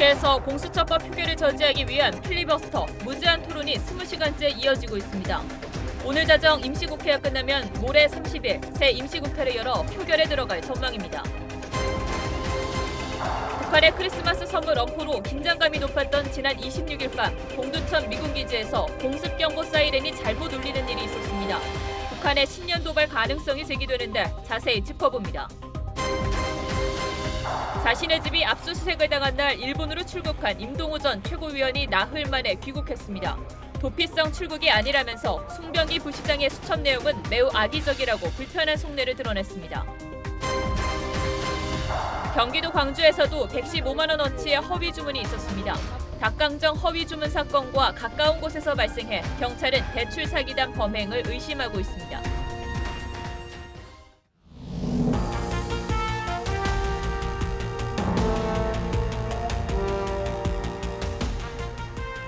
국회에서 공수처법 표결을 저지하기 위한 필리버스터 무제한 토론이 20시간째 이어지고 있습니다. 오늘 자정 임시국회가 끝나면 모레 30일 새 임시국회를 열어 표결에 들어갈 전망입니다. 북한의 크리스마스 선물 엄포로 긴장감이 높았던 지난 26일 밤 공두천 미군기지에서 공습경보 사이렌이 잘못 울리는 일이 있었습니다. 북한의 신년 도발 가능성이 제기되는데 자세히 짚어봅니다. 자신의 집이 압수수색을 당한 날 일본으로 출국한 임동호 전 최고위원이 나흘 만에 귀국했습니다. 도피성 출국이 아니라면서 송병기 부시장의 수첩 내용은 매우 악의적이라고 불편한 속내를 드러냈습니다. 경기도 광주에서도 115만 원어치의 허위 주문이 있었습니다. 닭강정 허위 주문 사건과 가까운 곳에서 발생해 경찰은 대출 사기단 범행을 의심하고 있습니다.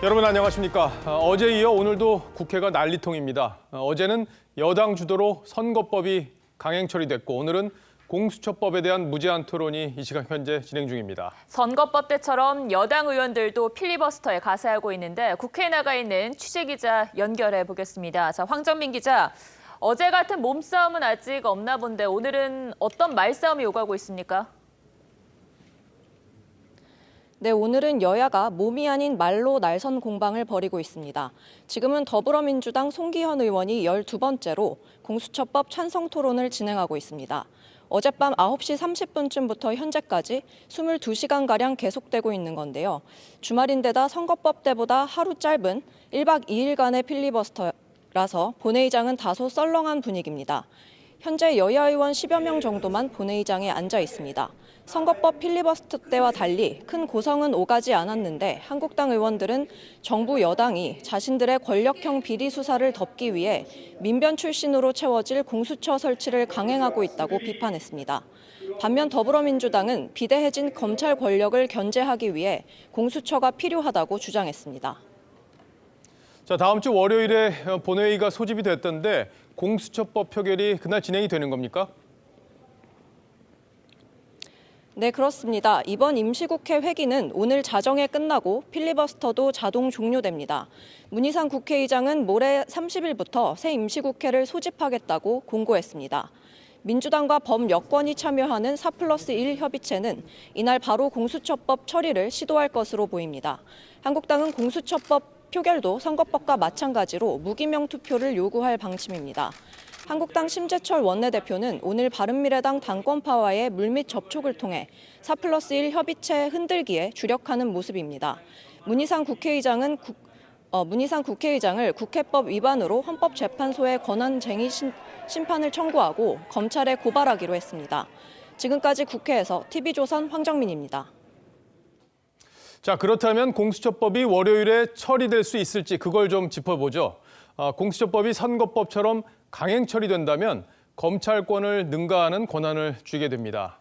여러분 안녕하십니까. 어제 이어 오늘도 국회가 난리통입니다. 어제는 여당 주도로 선거법이 강행 처리됐고 오늘은 공수처법에 대한 무제한 토론이 이 시간 현재 진행 중입니다. 선거법 때처럼 여당 의원들도 필리버스터에 가세하고 있는데 국회에 나가 있는 취재기자 연결해 보겠습니다. 자, 황정민 기자, 어제 같은 몸싸움은 아직 없나 본데 오늘은 어떤 말싸움이 오가고 있습니까? 네, 오늘은 여야가 몸이 아닌 말로 날선 공방을 벌이고 있습니다. 지금은 더불어민주당 송기현 의원이 12번째로 공수처법 찬성 토론을 진행하고 있습니다. 어젯밤 9시 30분쯤부터 현재까지 22시간가량 계속되고 있는 건데요. 주말인데다 선거법 때보다 하루 짧은 1박 2일간의 필리버스터라서 본회의장은 다소 썰렁한 분위기입니다. 현재 여야 의원 10여 명 정도만 본회의장에 앉아 있습니다. 선거법 필리버스터 때와 달리 큰 고성은 오가지 않았는데 한국당 의원들은 정부 여당이 자신들의 권력형 비리 수사를 덮기 위해 민변 출신으로 채워질 공수처 설치를 강행하고 있다고 비판했습니다. 반면 더불어민주당은 비대해진 검찰 권력을 견제하기 위해 공수처가 필요하다고 주장했습니다. 자, 다음 주 월요일에 본회의가 소집이 됐던데 공수처법 표결이 그날 진행이 되는 겁니까? 네, 그렇습니다. 이번 임시국회 회기는 오늘 자정에 끝나고 필리버스터도 자동 종료됩니다. 문희상 국회의장은 모레 30일부터 새 임시국회를 소집하겠다고 공고했습니다. 민주당과 범여권이 참여하는 4+1 협의체는 이날 바로 공수처법 처리를 시도할 것으로 보입니다. 한국당은 공수처법 표결도 선거법과 마찬가지로 무기명 투표를 요구할 방침입니다. 한국당 심재철 원내대표는 오늘 바른미래당 당권파와의 물밑 접촉을 통해 4+1 협의체 흔들기에 주력하는 모습입니다. 문희상 국회의장을 국회법 위반으로 헌법재판소에 권한쟁의 심판을 청구하고 검찰에 고발하기로 했습니다. 지금까지 국회에서 TV조선 황정민입니다. 자, 그렇다면 공수처법이 월요일에 처리될 수 있을지 그걸 좀 짚어보죠. 공수처법이 선거법처럼 강행 처리된다면 검찰권을 능가하는 권한을 주게 됩니다.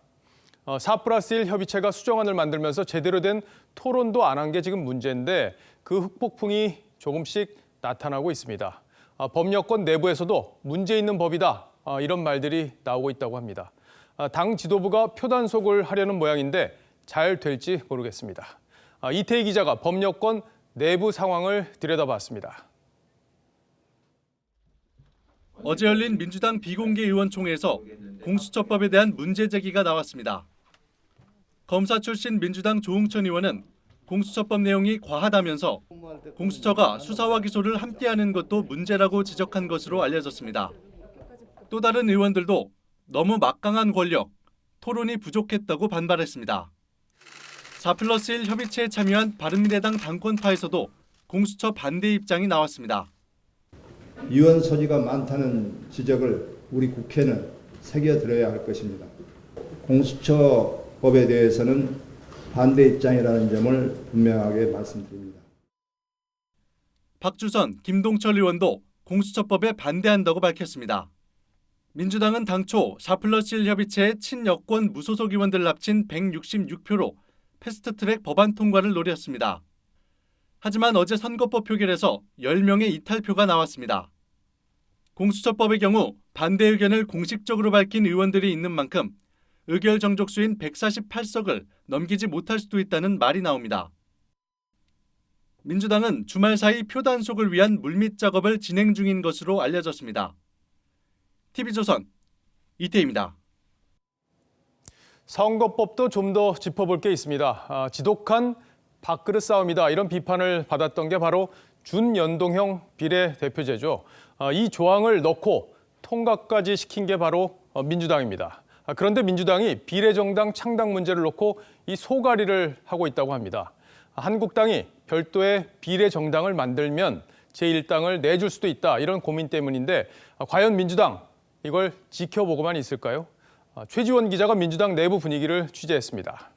4+1 협의체가 수정안을 만들면서 제대로 된 토론도 안 한 게 지금 문제인데 그 흑폭풍이 조금씩 나타나고 있습니다. 법여권 내부에서도 문제 있는 법이다 이런 말들이 나오고 있다고 합니다. 당 지도부가 표단속을 하려는 모양인데 잘 될지 모르겠습니다. 이태희 기자가 법여권 내부 상황을 들여다봤습니다. 어제 열린 민주당 비공개 의원총회에서 공수처법에 대한 문제 제기가 나왔습니다. 검사 출신 민주당 조응천 의원은 공수처법 내용이 과하다면서 공수처가 수사와 기소를 함께하는 것도 문제라고 지적한 것으로 알려졌습니다. 또 다른 의원들도 너무 막강한 권력, 토론이 부족했다고 반발했습니다. 4+1 협의체에 참여한 바른미래당 당권파에서도 공수처 반대 입장이 나왔습니다. 위헌 소지가 많다는 지적을 우리 국회는 새겨들어야 할 것입니다. 공수처법에 대해서는 반대 입장이라는 점을 분명하게 말씀드립니다. 박주선, 김동철 의원도 공수처법에 반대한다고 밝혔습니다. 민주당은 당초 4+1 협의체의 친여권 무소속 의원들 합친 166표로 패스트트랙 법안 통과를 노렸습니다. 하지만 어제 선거법 표결에서 10명의 이탈표가 나왔습니다. 공수처법의 경우 반대 의견을 공식적으로 밝힌 의원들이 있는 만큼 의결 정족수인 148석을 넘기지 못할 수도 있다는 말이 나옵니다. 민주당은 주말 사이 표 단속을 위한 물밑 작업을 진행 중인 것으로 알려졌습니다. TV조선 이태희입니다. 선거법도 좀 더 짚어볼 게 있습니다. 지독한 밥그릇 싸움이다 이런 비판을 받았던 게 바로 준연동형 비례대표제죠. 이 조항을 넣고 통과까지 시킨 게 바로 민주당입니다. 그런데 민주당이 비례정당 창당 문제를 놓고 이 소가리를 하고 있다고 합니다. 한국당이 별도의 비례정당을 만들면 제1당을 내줄 수도 있다 이런 고민 때문인데 과연 민주당 이걸 지켜보고만 있을까요? 최지원 기자가 민주당 내부 분위기를 취재했습니다.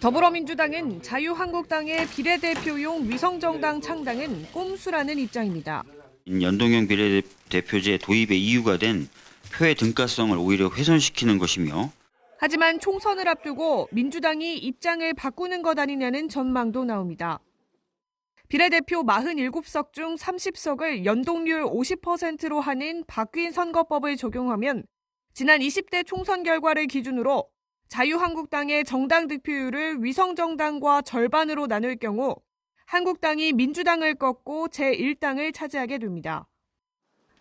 더불어민주당은 자유한국당의 비례대표용 위성정당 창당은 꼼수라는 입장입니다. 연동형 비례대표제 도입의 이유가 된 표의 등가성을 오히려 훼손시키는 것이며 하지만 총선을 앞두고 민주당이 입장을 바꾸는 것 아니냐는 전망도 나옵니다. 비례대표 47석 중 30석을 연동률 50%로 하는 바뀐 선거법을 적용하면 지난 20대 총선 결과를 기준으로 자유한국당의 정당 득표율을 위성정당과 절반으로 나눌 경우 한국당이 민주당을 꺾고 제1당을 차지하게 됩니다.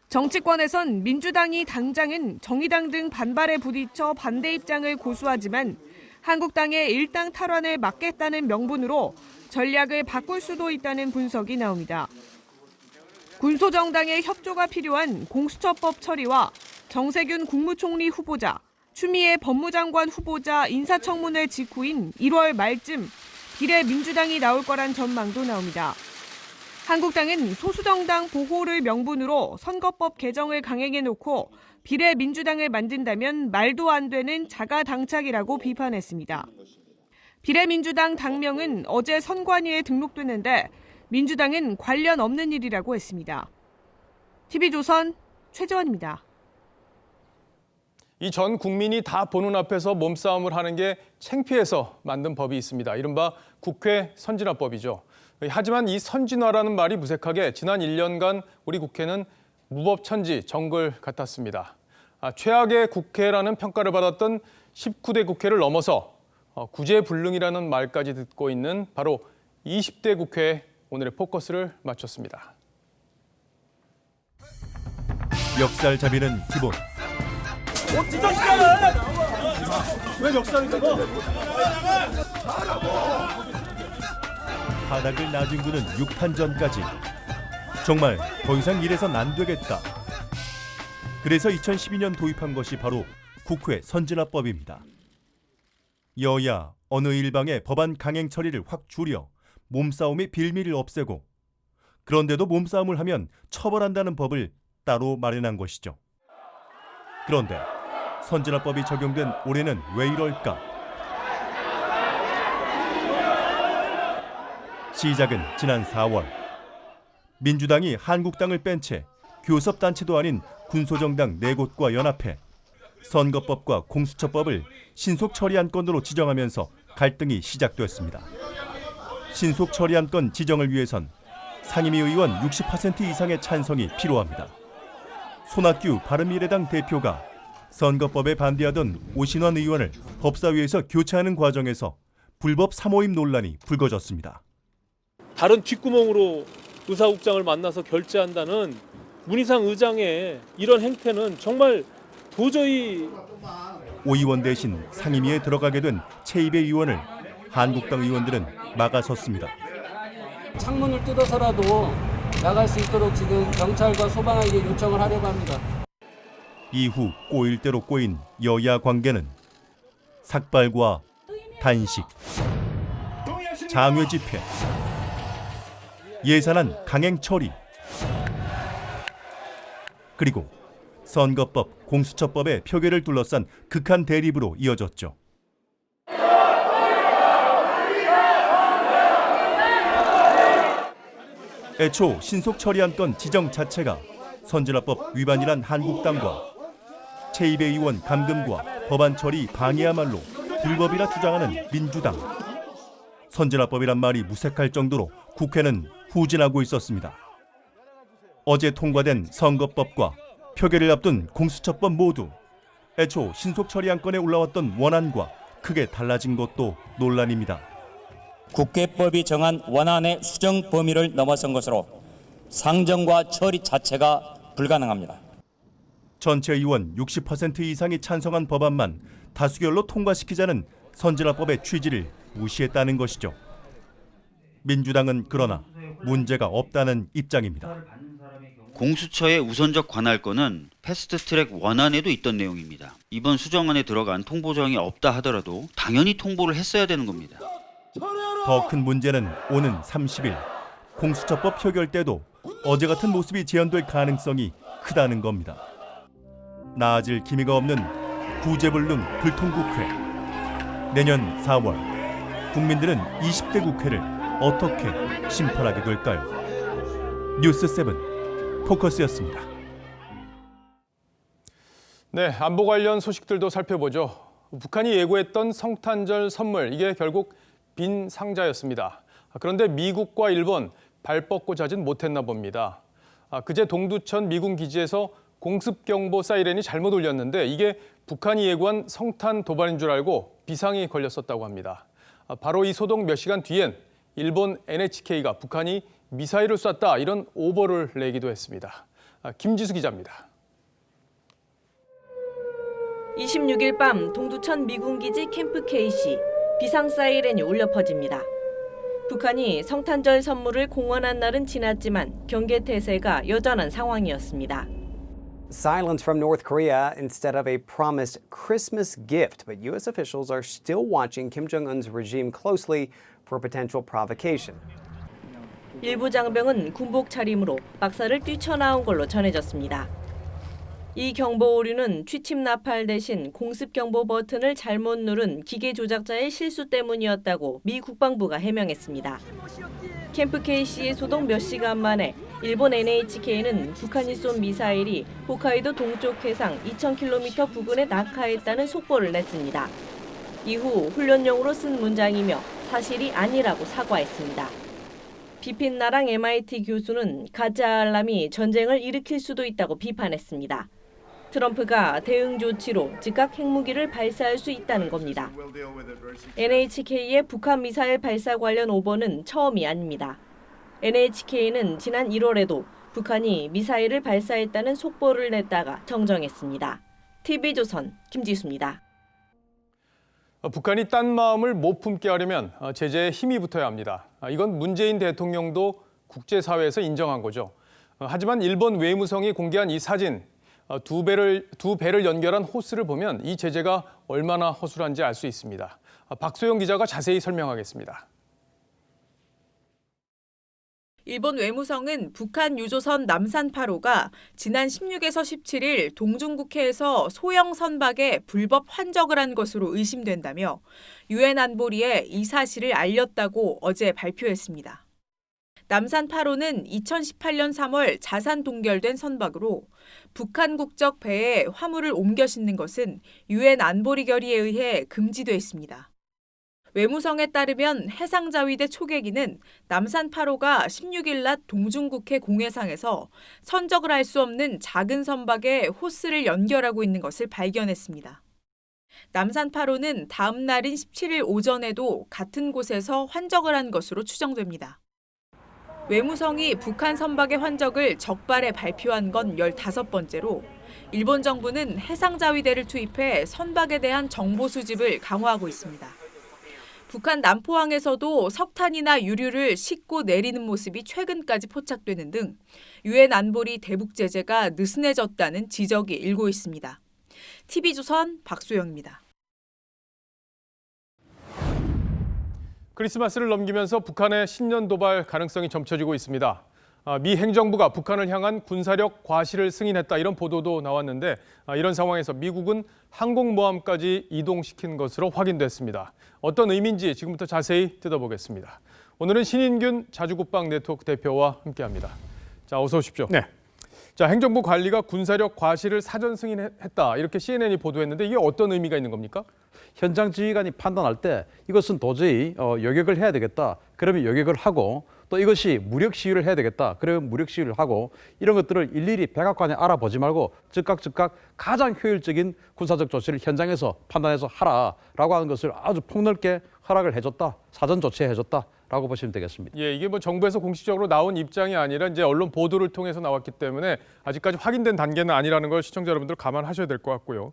정치권에선 민주당이 당장은 정의당 등 반발에 부딪혀 반대 입장을 고수하지만 한국당의 1당 탈환을 막겠다는 명분으로 전략을 바꿀 수도 있다는 분석이 나옵니다. 군소정당의 협조가 필요한 공수처법 처리와 정세균 국무총리 후보자, 추미애 법무장관 후보자 인사청문회 직후인 1월 말쯤 비례민주당이 나올 거란 전망도 나옵니다. 한국당은 소수정당 보호를 명분으로 선거법 개정을 강행해놓고 비례민주당을 만든다면 말도 안 되는 자가당착이라고 비판했습니다. 비례민주당 당명은 어제 선관위에 등록됐는데 민주당은 관련 없는 일이라고 했습니다. TV조선 최재원입니다. 이 전 국민이 다 보는 앞에서 몸싸움을 하는 게 창피해서 만든 법이 있습니다. 이른바 국회 선진화법이죠. 하지만 이 선진화라는 말이 무색하게 지난 1년간 우리 국회는 무법천지 정글 같았습니다. 최악의 국회라는 평가를 받았던 19대 국회를 넘어서 구제불능이라는 말까지 듣고 있는 바로 20대 국회에 오늘의 포커스를 맞췄습니다. 멱살잡이는 기본. 왜 멱살을 잡아? 바닥을 나뒹구는 6탄전까지. 정말 더 이상 이래선 안 되겠다. 그래서 2012년 도입한 것이 바로 국회 선진화법입니다. 여야 어느 일방의 법안 강행 처리를 확 줄여 몸싸움의 빌미를 없애고 그런데도 몸싸움을 하면 처벌한다는 법을 따로 마련한 것이죠. 그런데 선진화법이 적용된 올해는 왜 이럴까? 시작은 지난 4월. 민주당이 한국당을 뺀 채 교섭단체도 아닌 군소정당 4곳과 연합해 선거법과 공수처법을 신속 처리안건으로 지정하면서 갈등이 시작됐습니다. 신속 처리안건 지정을 위해선 상임위 의원 60% 이상의 찬성이 필요합니다. 손학규 바른미래당 대표가 선거법에 반대하던 오신환 의원을 법사위에서 교체하는 과정에서 불법 사모임 논란이 불거졌습니다. 다른 뒷구멍으로 의사국장을 만나서 결재한다는 문희상 의장의 이런 행태는 정말 도저히 오 의원 대신 상임위에 들어가게 된 최이배 의원을 한국당 의원들은 막아섰습니다. 창문을 뜯어서라도 나갈 수 있도록 지금 경찰과 소방에게 요청을 하려고 합니다. 이후 꼬일 대로 꼬인 여야 관계는 삭발과 단식, 장외 집회, 예산안 강행 처리, 그리고 선거법, 공수처법의 표결을 둘러싼 극한 대립으로 이어졌죠. 애초 신속 처리안건 지정 자체가 선진화법 위반이란 한국당과 최이배 의원 감금과 법안 처리 방해야말로 불법이라 주장하는 민주당. 선진화법이란 말이 무색할 정도로 국회는 후진하고 있었습니다. 어제 통과된 선거법과 표결을 앞둔 공수처법 모두 애초 신속 처리 안건에 올라왔던 원안과 크게 달라진 것도 논란입니다. 국회법이 정한 원안의 수정 범위를 넘어선 것으로 상정과 처리 자체가 불가능합니다. 전체 의원 60% 이상이 찬성한 법안만 다수결로 통과시키자는 선진화법의 취지를 무시했다는 것이죠. 민주당은 그러나 문제가 없다는 입장입니다. 공수처의 우선적 관할권은 패스트트랙 원안에도 있던 내용입니다. 이번 수정안에 들어간 통보 조항이 없다 하더라도 당연히 통보를 했어야 되는 겁니다. 더 큰 문제는 오는 30일 공수처법 표결 때도 어제 같은 모습이 재현될 가능성이 크다는 겁니다. 나아질 기미가 없는 구제불능 불통국회. 내년 4월 국민들은 20대 국회를 어떻게 심판하게 될까요? 뉴스7 포커스였습니다. 네, 안보 관련 소식들도 살펴보죠. 북한이 예고했던 성탄절 선물, 이게 결국 빈 상자였습니다. 그런데 미국과 일본 발 뻗고 자진 못했나 봅니다. 그제 동두천 미군 기지에서 공습 경보 사이렌이 잘못 울렸는데 이게 북한이 예고한 성탄 도발인 줄 알고 비상이 걸렸었다고 합니다. 바로 이 소동 몇 시간 뒤엔 일본 NHK가 북한이 미사일을 쐈다 이런 오보를 내기도 했습니다. 김지수 기자입니다. 26일 밤 동두천 미군기지 캠프 K시 비상 사이렌이 울려 퍼집니다. 북한이 성탄절 선물을 공언한 날은 지났지만 경계 태세가 여전한 상황이었습니다. Silence from North Korea instead of a promised Christmas gift, but U.S. officials are still watching Kim Jong-un's regime closely for potential provocation. 일부 장병은 군복 차림으로 막사를 뛰쳐나온 걸로 전해졌습니다. 이 경보 오류는 취침 나팔 대신 공습 경보 버튼을 잘못 누른 기계 조작자의 실수 때문이었다고 미 국방부가 해명했습니다. 캠프 K시의 소동 몇 시간 만에 일본 NHK는 북한이 쏜 미사일이 홋카이도 동쪽 해상 2,000km 부근에 낙하했다는 속보를 냈습니다. 이후 훈련용으로 쓴 문장이며 사실이 아니라고 사과했습니다. 비핀나랑 MIT 교수는 가짜 알람이 전쟁을 일으킬 수도 있다고 비판했습니다. 트럼프가 대응 조치로 즉각 핵무기를 발사할 수 있다는 겁니다. NHK의 북한 미사일 발사 관련 오보는 처음이 아닙니다. NHK는 지난 1월에도 북한이 미사일을 발사했다는 속보를 냈다가 정정했습니다. TV조선 김지수입니다. 북한이 딴 마음을 못 품게 하려면 제재에 힘이 붙어야 합니다. 이건 문재인 대통령도 국제사회에서 인정한 거죠. 하지만 일본 외무성이 공개한 이 사진, 두 배를 연결한 호스를 보면 이 제재가 얼마나 허술한지 알 수 있습니다. 박소영 기자가 자세히 설명하겠습니다. 일본 외무성은 북한 유조선 남산 8호가 지난 16에서 17일 동중국해에서 소형 선박에 불법 환적을 한 것으로 의심된다며 유엔 안보리에 이 사실을 알렸다고 어제 발표했습니다. 남산 8호는 2018년 3월 자산 동결된 선박으로 북한 국적 배에 화물을 옮겨 싣는 것은 유엔 안보리 결의에 의해 금지돼 있습니다. 외무성에 따르면 해상자위대 초계기는 남산 8호가 16일 낮 동중국해 공해상에서 선적을 할 수 없는 작은 선박에 호스를 연결하고 있는 것을 발견했습니다. 남산 8호는 다음 날인 17일 오전에도 같은 곳에서 환적을 한 것으로 추정됩니다. 외무성이 북한 선박의 환적을 적발해 발표한 건 15번째로 일본 정부는 해상자위대를 투입해 선박에 대한 정보 수집을 강화하고 있습니다. 북한 남포항에서도 석탄이나 유류를 싣고 내리는 모습이 최근까지 포착되는 등 유엔 안보리 대북 제재가 느슨해졌다는 지적이 일고 있습니다. TV조선 박소영입니다. 크리스마스를 넘기면서 북한의 신년 도발 가능성이 점쳐지고 있습니다. 미 행정부가 북한을 향한 군사력 과시를 승인했다 이런 보도도 나왔는데 이런 상황에서 미국은 항공모함까지 이동시킨 것으로 확인됐습니다. 어떤 의미인지 지금부터 자세히 뜯어보겠습니다. 오늘은 신인균 자주국방 네트워크 대표와 함께합니다. 자, 어서 오십시오. 네. 자, 행정부 관리가 군사력 과시를 사전 승인했다 이렇게 CNN이 보도했는데 이게 어떤 의미가 있는 겁니까? 현장 지휘관이 판단할 때 이것은 도저히 여격을 해야 되겠다. 그러면 여격을 하고 또 이것이 무력 시위를 해야 되겠다. 그러면 무력 시위를 하고 이런 것들을 일일이 백악관에 알아보지 말고 즉각 가장 효율적인 군사적 조치를 현장에서 판단해서 하라라고 하는 것을 아주 폭넓게 허락을 해줬다. 사전 조치해줬다라고 보시면 되겠습니다. 예, 이게 뭐 정부에서 공식적으로 나온 입장이 아니라 이제 언론 보도를 통해서 나왔기 때문에 아직까지 확인된 단계는 아니라는 걸 시청자 여러분들 감안하셔야 될 것 같고요.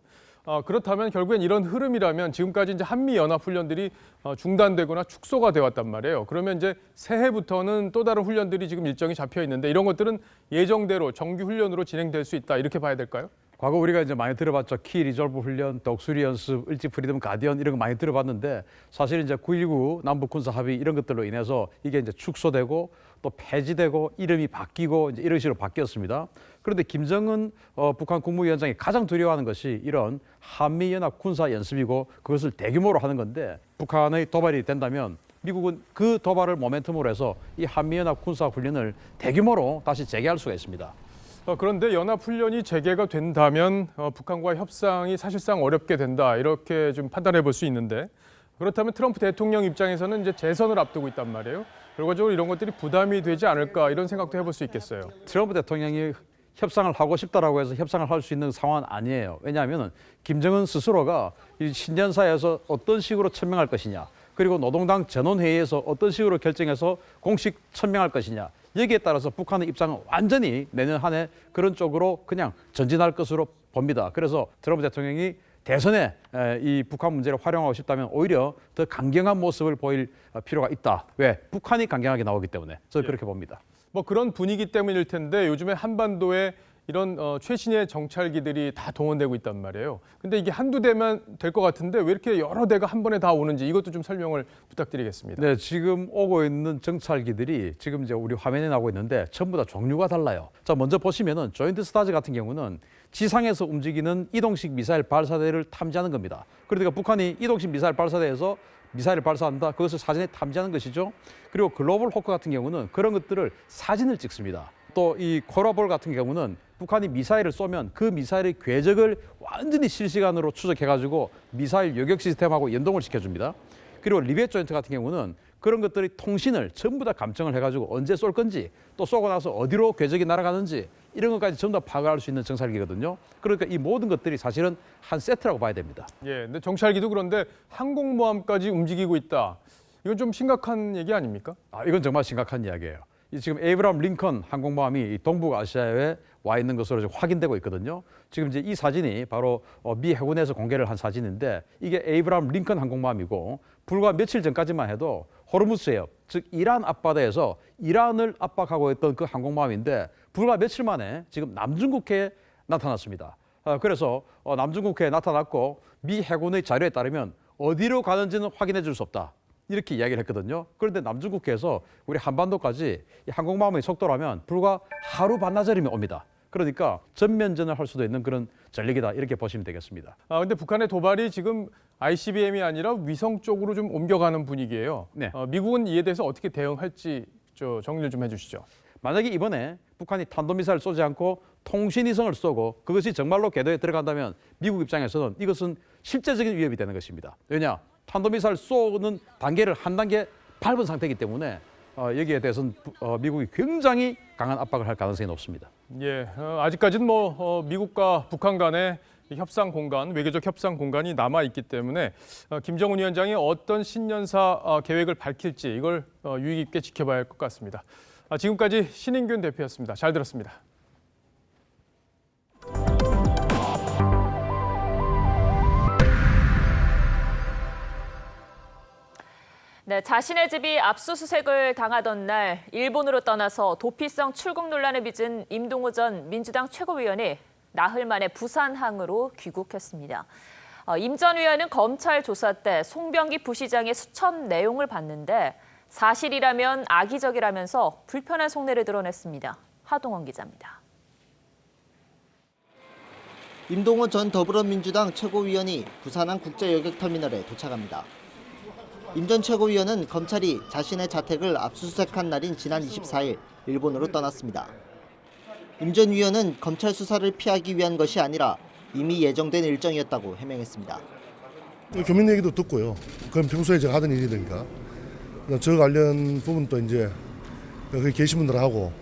그렇다면 결국엔 이런 흐름이라면 지금까지 이제 한미 연합 훈련들이 중단되거나 축소가 되어 왔단 말이에요. 그러면 이제 새해부터는 또 다른 훈련들이 지금 일정이 잡혀 있는데 이런 것들은 예정대로 정규 훈련으로 진행될 수 있다 이렇게 봐야 될까요? 과거 우리가 이제 많이 들어봤죠. 키 리졸브 훈련, 독수리 연습, 일찍 프리덤 가디언 이런 거 많이 들어봤는데 사실 이제 9.19 남북 군사 합의 이런 것들로 인해서 이게 이제 축소되고 또 폐지되고 이름이 바뀌고 이제 이런 식으로 바뀌었습니다. 그런데 김정은 북한 국무위원장이 가장 두려워하는 것이 이런 한미연합 군사 연습이고 그것을 대규모로 하는 건데 북한의 도발이 된다면 미국은 그 도발을 모멘텀으로 해서 이 한미연합 군사 훈련을 대규모로 다시 재개할 수가 있습니다. 그런데 연합훈련이 재개가 된다면 북한과 협상이 사실상 어렵게 된다 이렇게 좀 판단해 볼 수 있는데 그렇다면 트럼프 대통령 입장에서는 이제 재선을 앞두고 있단 말이에요. 결과적으로 이런 것들이 부담이 되지 않을까 이런 생각도 해볼 수 있겠어요. 트럼프 대통령이 협상을 하고 싶다라고 해서 협상을 할 수 있는 상황은 아니에요. 왜냐하면 김정은 스스로가 이 신년사에서 어떤 식으로 천명할 것이냐 그리고 노동당 전원회의에서 어떤 식으로 결정해서 공식 천명할 것이냐 여기에 따라서 북한의 입장은 완전히 내년 한 해 그런 쪽으로 그냥 전진할 것으로 봅니다. 그래서 트럼프 대통령이 대선에 이 북한 문제를 활용하고 싶다면 오히려 더 강경한 모습을 보일 필요가 있다. 왜? 북한이 강경하게 나오기 때문에 저는 그렇게 봅니다. 뭐 그런 분위기 때문일 텐데 요즘에 한반도에 이런 최신의 정찰기들이 다 동원되고 있단 말이에요. 근데 이게 한두 대만 될 것 같은데 왜 이렇게 여러 대가 한 번에 다 오는지 이것도 좀 설명을 부탁드리겠습니다. 네, 지금 오고 있는 정찰기들이 지금 이제 우리 화면에 나오고 있는데 전부 다 종류가 달라요. 자, 먼저 보시면은 조인트 스타즈 같은 경우는 지상에서 움직이는 이동식 미사일 발사대를 탐지하는 겁니다. 그러니까 북한이 이동식 미사일 발사대에서 미사일을 발사한다. 그것을 사진에 탐지하는 것이죠. 그리고 글로벌 호크 같은 경우는 그런 것들을 사진을 찍습니다. 또 이 코라볼 같은 경우는 북한이 미사일을 쏘면 그 미사일의 궤적을 완전히 실시간으로 추적해가지고 미사일 요격 시스템하고 연동을 시켜줍니다. 그리고 리벳 조인트 같은 경우는 그런 것들이 통신을 전부 다 감청을 해가지고 언제 쏠 건지 또 쏘고 나서 어디로 궤적이 날아가는지 이런 것까지 전부 다 파악할 수 있는 정찰기거든요. 그러니까 이 모든 것들이 사실은 한 세트라고 봐야 됩니다. 예, 근데 정찰기도 그런데 항공모함까지 움직이고 있다. 이건 좀 심각한 얘기 아닙니까? 이건 정말 심각한 이야기예요. 지금 에이브람 링컨 항공모함이 동북아시아에 와 있는 것으로 지금 확인되고 있거든요. 지금 이제 이 사진이 바로 미 해군에서 공개를 한 사진인데 이게 에이브람 링컨 항공모함이고 불과 며칠 전까지만 해도 호르무즈 해협, 즉 이란 앞바다에서 이란을 압박하고 있던 그 항공모함인데 불과 며칠 만에 지금 남중국해에 나타났습니다. 그래서 남중국해에 나타났고 미 해군의 자료에 따르면 어디로 가는지는 확인해 줄 수 없다. 이렇게 이야기를 했거든요. 그런데 남중국해에서 우리 한반도까지 이 항공모함의 속도라면 불과 하루 반나절이면 옵니다. 그러니까 전면전을 할 수도 있는 그런 전력이다 이렇게 보시면 되겠습니다. 근데 북한의 도발이 지금 ICBM이 아니라 위성 쪽으로 좀 옮겨가는 분위기예요. 네. 미국은 이에 대해서 어떻게 대응할지 정리를 좀 해주시죠. 만약에 이번에 북한이 탄도미사일 쏘지 않고 통신위성을 쏘고 그것이 정말로 궤도에 들어간다면 미국 입장에서는 이것은 실제적인 위협이 되는 것입니다. 왜냐? 탄도미사일 쏘는 단계를 한 단계 밟은 상태이기 때문에 여기에 대해서는 미국이 굉장히 강한 압박을 할 가능성이 높습니다. 예, 아직까지는 미국과 북한 간의 협상 공간, 외교적 협상 공간이 남아 있기 때문에 김정은 위원장이 어떤 신년사 계획을 밝힐지 이걸 유의 깊게 지켜봐야 할 것 같습니다. 지금까지 신인균 대표였습니다. 잘 들었습니다. 네, 자신의 집이 압수수색을 당하던 날 일본으로 떠나서 도피성 출국 논란에 빚은 임동호 전 민주당 최고위원이 나흘 만에 부산항으로 귀국했습니다. 임 전 위원은 검찰 조사 때 송병기 부시장의 수첩 내용을 봤는데 사실이라면 악의적이라면서 불편한 속내를 드러냈습니다. 하동원 기자입니다. 임동호 전 더불어민주당 최고위원이 부산항 국제여객터미널에 도착합니다. 임 전 최고위원은 검찰이 자신의 자택을 압수수색한 날인 지난 24일 일본으로 떠났습니다. 임 전 위원은 검찰 수사를 피하기 위한 것이 아니라 이미 예정된 일정이었다고 해명했습니다. 교민 얘기도 듣고요. 그건 평소에 제가 하던 일이니까 저 관련 부분도 이제 거기 계신 분들하고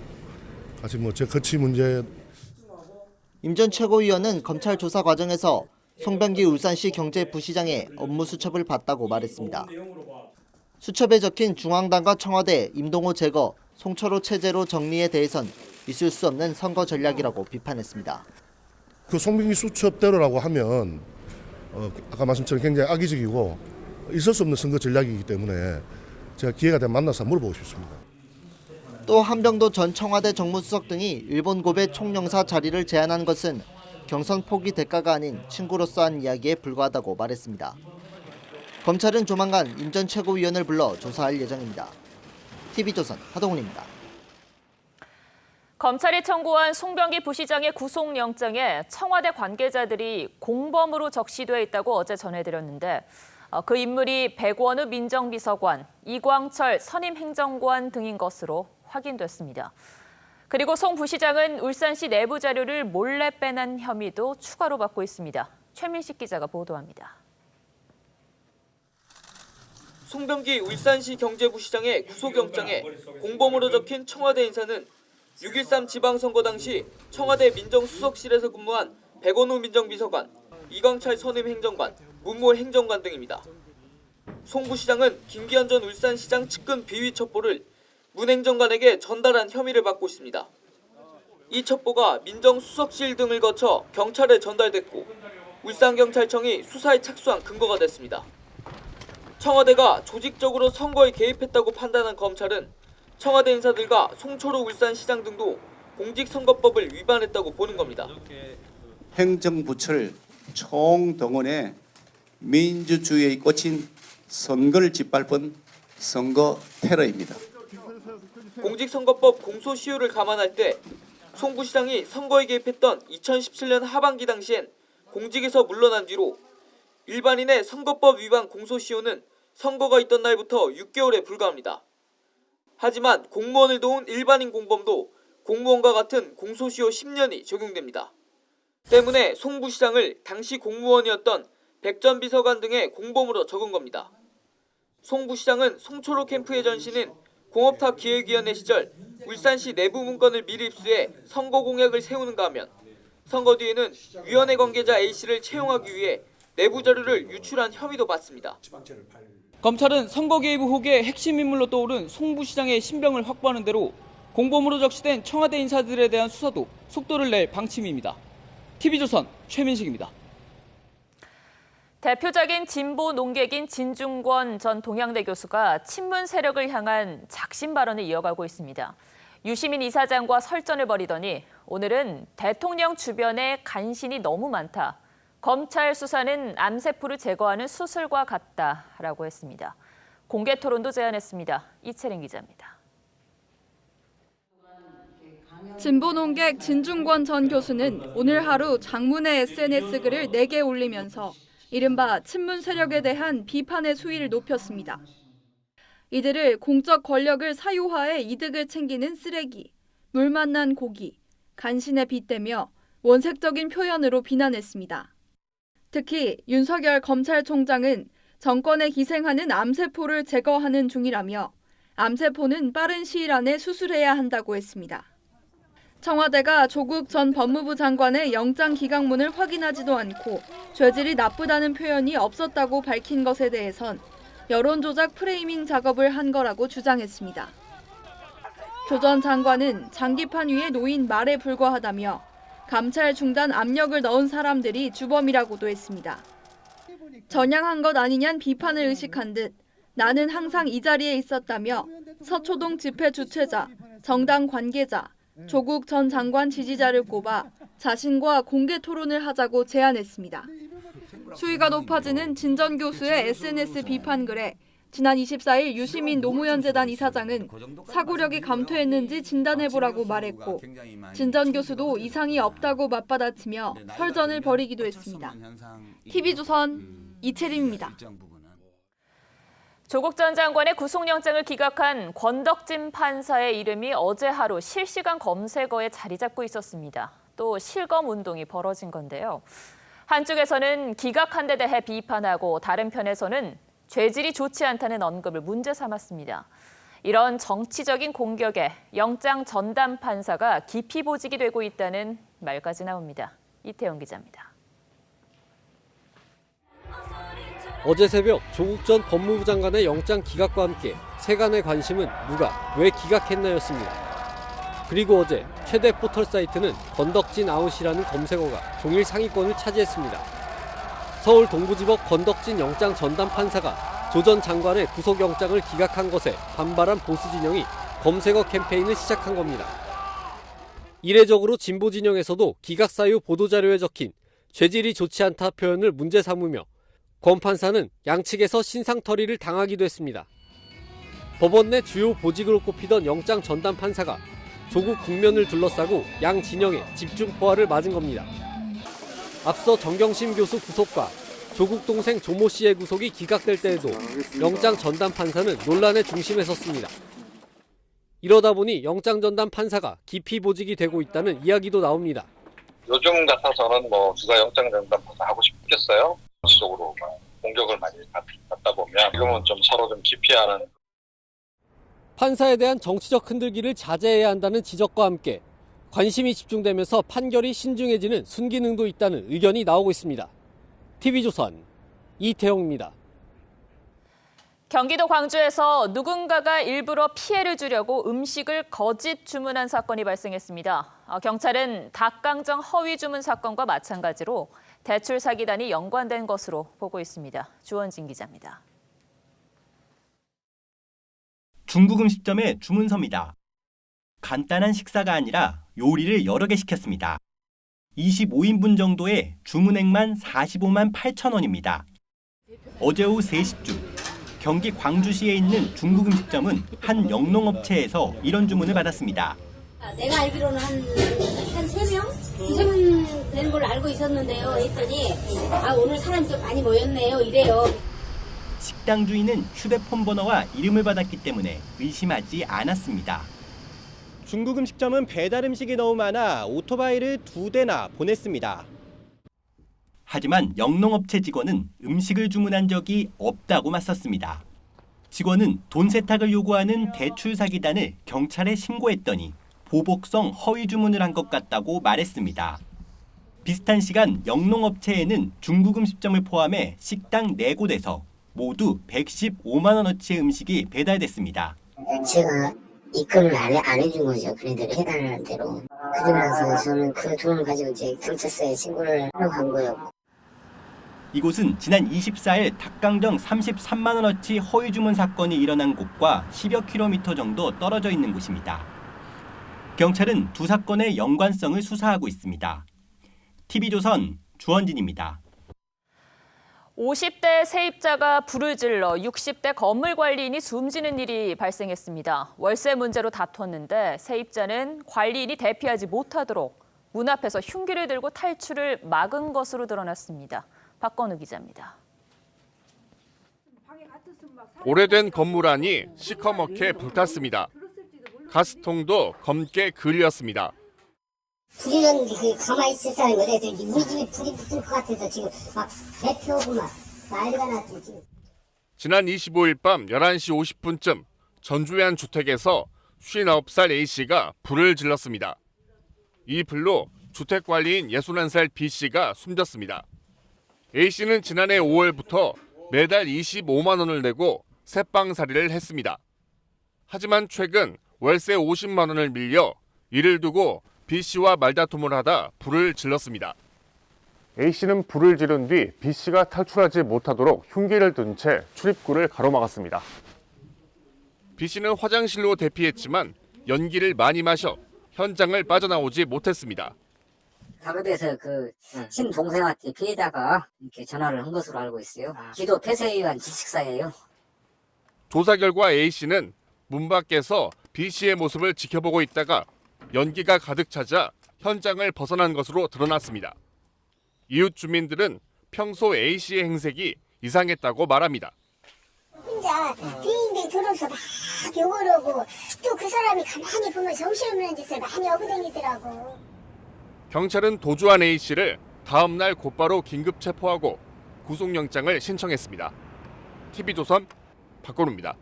같이 저 거치 문제. 임 전 최고위원은 검찰 조사 과정에서 송병기 울산시 경제부시장의 업무 수첩을 봤다고 말했습니다. 수첩에 적힌 중앙당과 청와대 임동호 제거, 송철호 체제로 정리에 대해선 있을 수 없는 선거 전략이라고 비판했습니다. 그 송병기 수첩대로라고 하면 아까 말씀처럼 굉장히 악의적이고 있을 수 없는 선거 전략이기 때문에 제가 기회가 되면 만나서 물어보고 싶습니다. 또 한병도 전 청와대 정무수석 등이 일본 고베 총영사 자리를 제안한 것은 경선 포기 대가가 아닌 친구로서 한 이야기에 불과하다고 말했습니다. 검찰은 조만간 임 전 최고위원을 불러 조사할 예정입니다. TV조선 하동훈입니다. 검찰이 청구한 송병기 부시장의 구속영장에 청와대 관계자들이 공범으로 적시돼 있다고 어제 전해드렸는데 그 인물이 백원우 민정비서관, 이광철 선임행정관 등인 것으로 확인됐습니다. 그리고 송 부시장은 울산시 내부 자료를 몰래 빼낸 혐의도 추가로 받고 있습니다. 최민식 기자가 보도합니다. 송병기 울산시 경제부시장의 구속영장에 공범으로 적힌 청와대 인사는 6.13 지방선거 당시 청와대 민정수석실에서 근무한 백원우 민정비서관, 이광철 선임행정관, 문모 행정관 등입니다. 송 부시장은 김기현 전 울산시장 측근 비위 첩보를 문 행정관에게 전달한 혐의를 받고 있습니다. 이 첩보가 민정수석실 등을 거쳐 경찰에 전달됐고 울산경찰청이 수사에 착수한 근거가 됐습니다. 청와대가 조직적으로 선거에 개입했다고 판단한 검찰은 청와대 인사들과 송철호 울산시장 등도 공직선거법을 위반했다고 보는 겁니다. 행정부처를 총동원해 민주주의의 꽃인 선거를 짓밟은 선거 테러입니다. 공직선거법 공소시효를 감안할 때 송 부시장이 선거에 개입했던 2017년 하반기 당시엔 공직에서 물러난 뒤로 일반인의 선거법 위반 공소시효는 선거가 있던 날부터 6개월에 불과합니다. 하지만 공무원을 도운 일반인 공범도 공무원과 같은 공소시효 10년이 적용됩니다. 때문에 송 부시장을 당시 공무원이었던 백 전 비서관 등의 공범으로 적은 겁니다. 송 부시장은 송철호 캠프의 전신인 공업탑 기획위원회 시절 울산시 내부 문건을 미리 입수해 선거 공약을 세우는가 하면 선거 뒤에는 위원회 관계자 A씨를 채용하기 위해 내부 자료를 유출한 혐의도 받습니다. 검찰은 선거 개입 의혹의 핵심 인물로 떠오른 송 부시장의 신병을 확보하는 대로 공범으로 적시된 청와대 인사들에 대한 수사도 속도를 낼 방침입니다. TV조선 최민식입니다. 대표적인 진보 농객인 진중권 전 동양대 교수가 친문 세력을 향한 작심 발언을 이어가고 있습니다. 유시민 이사장과 설전을 벌이더니 오늘은 대통령 주변에 간신이 너무 많다. 검찰 수사는 암세포를 제거하는 수술과 같다라고 했습니다. 공개 토론도 제안했습니다. 이채린 기자입니다. 진보 농객 진중권 전 교수는 오늘 하루 장문의 SNS 글을 4개 올리면서 이른바 친문 세력에 대한 비판의 수위를 높였습니다. 이들을 공적 권력을 사유화해 이득을 챙기는 쓰레기, 물 만난 고기, 간신에 빗대며 원색적인 표현으로 비난했습니다. 특히 윤석열 검찰총장은 정권에 기생하는 암세포를 제거하는 중이라며 암세포는 빠른 시일 안에 수술해야 한다고 했습니다. 청와대가 조국 전 법무부 장관의 영장 기각문을 확인하지도 않고 죄질이 나쁘다는 표현이 없었다고 밝힌 것에 대해선 여론조작 프레이밍 작업을 한 거라고 주장했습니다. 조 전 장관은 장기판 위에 놓인 말에 불과하다며 감찰 중단 압력을 넣은 사람들이 주범이라고도 했습니다. 전향한 것 아니냐는 비판을 의식한 듯 나는 항상 이 자리에 있었다며 서초동 집회 주최자, 정당 관계자, 조국 전 장관 지지자를 꼽아 자신과 공개 토론을 하자고 제안했습니다. 수위가 높아지는 진 전 교수의 SNS 비판 글에 지난 24일 유시민 노무현재단 이사장은 사고력이 감퇴했는지 진단해보라고 말했고 진 전 교수도 이상이 없다고 맞받아치며 설전을 벌이기도 했습니다. TV조선 이채림입니다. 조국 전 장관의 구속영장을 기각한 권덕진 판사의 이름이 어제 하루 실시간 검색어에 자리 잡고 있었습니다. 또 실검 운동이 벌어진 건데요. 한쪽에서는 기각한 데 대해 비판하고 다른 편에서는 죄질이 좋지 않다는 언급을 문제 삼았습니다. 이런 정치적인 공격에 영장 전담 판사가 기피 보직이 되고 있다는 말까지 나옵니다. 이태영 기자입니다. 어제 새벽 조국 전 법무부 장관의 영장 기각과 함께 세간의 관심은 누가 왜 기각했나였습니다. 그리고 어제 최대 포털 사이트는 건덕진 아웃이라는 검색어가 종일 상위권을 차지했습니다. 서울 동부지법 건덕진 영장 전담 판사가 조 전 장관의 구속영장을 기각한 것에 반발한 보수 진영이 검색어 캠페인을 시작한 겁니다. 이례적으로 진보 진영에서도 기각 사유 보도자료에 적힌 죄질이 좋지 않다 표현을 문제 삼으며 권 판사는 양측에서 신상털이를 당하기도 했습니다. 법원 내 주요 보직으로 꼽히던 영장 전담 판사가 조국 국면을 둘러싸고 양 진영에 집중 포화를 맞은 겁니다. 앞서 정경심 교수 구속과 조국 동생 조모 씨의 구속이 기각될 때에도 영장 전담 판사는 논란의 중심에 섰습니다. 이러다 보니 영장 전담 판사가 기피 보직이 되고 있다는 이야기도 나옵니다. 요즘 같아서는 누가 영장 전담 판사 하고 싶겠어요? 적으로 공격을 많이 받다 보면 지금은 좀 서로 좀 기피하는. 판사에 대한 정치적 흔들기를 자제해야 한다는 지적과 함께 관심이 집중되면서 판결이 신중해지는 순기능도 있다는 의견이 나오고 있습니다. TV조선 이태영입니다. 경기도 광주에서 누군가가 일부러 피해를 주려고 음식을 거짓 주문한 사건이 발생했습니다. 경찰은 닭강정 허위 주문 사건과 마찬가지로 대출 사기단이 연관된 것으로 보고 있습니다. 주원진 기자입니다. 중국 음식점의 주문서입니다. 간단한 식사가 아니라 요리를 여러 개 시켰습니다. 25인분 정도의 주문액만 45만 8천 원입니다. 어제 오후 3시쯤 경기 광주시에 있는 중국 음식점은 한 영농업체에서 이런 주문을 받았습니다. 내가 알기로는 한 3명? 2명 되는 걸로 알고 있었는데요. 했더니 오늘 사람이 좀 많이 모였네요. 이래요. 식당 주인은 휴대폰 번호와 이름을 받았기 때문에 의심하지 않았습니다. 중국 음식점은 배달 음식이 너무 많아 오토바이를 2대나 보냈습니다. 하지만 영농업체 직원은 음식을 주문한 적이 없다고 맞섰습니다. 직원은 돈 세탁을 요구하는 대출 사기단을 경찰에 신고했더니 보복성 허위 주문을 한 것 같다고 말했습니다. 비슷한 시간 영농업체에는 중국 음식점을 포함해 식당 4곳에서 모두 115만 원어치의 음식이 배달됐습니다. 제가 입금을 안 해준 거죠. 그네들이 해달라는 대로. 그러고 나서 저는 그 돈을 가지고 이제 경찰서에 신고를 하러 간 거예요. 이곳은 지난 24일 닭강정 33만 원어치 허위 주문 사건이 일어난 곳과 10여 킬로미터 정도 떨어져 있는 곳입니다. 경찰은 두 사건의 연관성을 수사하고 있습니다. TV조선 주원진입니다. 50대 세입자가 불을 질러 60대 건물 관리인이 숨지는 일이 발생했습니다. 월세 문제로 다퉜는데 세입자는 관리인이 대피하지 못하도록 문 앞에서 흉기를 들고 탈출을 막은 것으로 드러났습니다. 박건우 기자입니다. 오래된 건물 안이 시커멓게 불탔습니다. 가스통도 검게 그을렸습니다. 불이 났는데 가만히 있을 사람이 어디 있어? 우리 집에 불이 붙을 것 같아서 지금 막 대피하고 막 난리가 났지 지금. 지난 25일 밤 11시 50분쯤 전주의 한 주택에서 59살 A씨가 불을 질렀습니다. 이 불로 주택관리인 61살 B씨가 숨졌습니다. A씨는 지난해 5월부터 매달 25만 원을 내고 새빵살이를 했습니다. 하지만 최근 월세 50만 원을 밀려 이를 두고 B씨와 말다툼을 하다 불을 질렀습니다. A씨는 불을 지른 뒤 B씨가 탈출하지 못하도록 흉기를 든 채 출입구를 가로막았습니다. B씨는 화장실로 대피했지만 연기를 많이 마셔 현장을 빠져나오지 못했습니다. 사거리에서 친동생한테 피해자가 이렇게 전화를 한 것으로 알고 있어요. 기도 폐쇄에 의한 지식사예요. 조사 결과 A씨는 문 밖에서 B씨의 모습을 지켜보고 있다가 연기가 가득 찾아 현장을 벗어난 것으로 드러났습니다. 이웃 주민들은 평소 A씨의 행색이 이상했다고 말합니다. 혼자 빙빙 돌아서 막 욕을 하고 또 그 사람이 가만히 보면 정신없는 짓을 많이 하고 다니더라고. 경찰은 도주한 A씨를 다음 날 곧바로 긴급 체포하고 구속영장을 신청했습니다. TV조선 박건우입니다.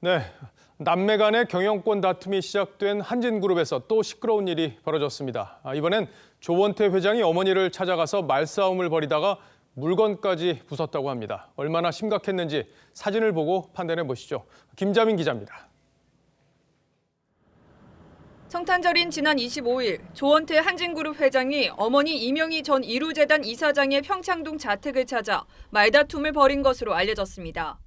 네, 남매 간의 경영권 다툼이 시작된 한진그룹에서 또 시끄러운 일이 벌어졌습니다. 이번엔 조원태 회장이 어머니를 찾아가서 말싸움을 벌이다가 물건까지 부쉈다고 합니다. 얼마나 심각했는지 사진을 보고 판단해 보시죠. 김자민 기자입니다. 성탄절인 지난 25일 조원태 한진그룹 회장이 어머니 이명희 전 이루재단 이사장의 평창동 자택을 찾아 말다툼을 벌인 것으로 알려졌습니다.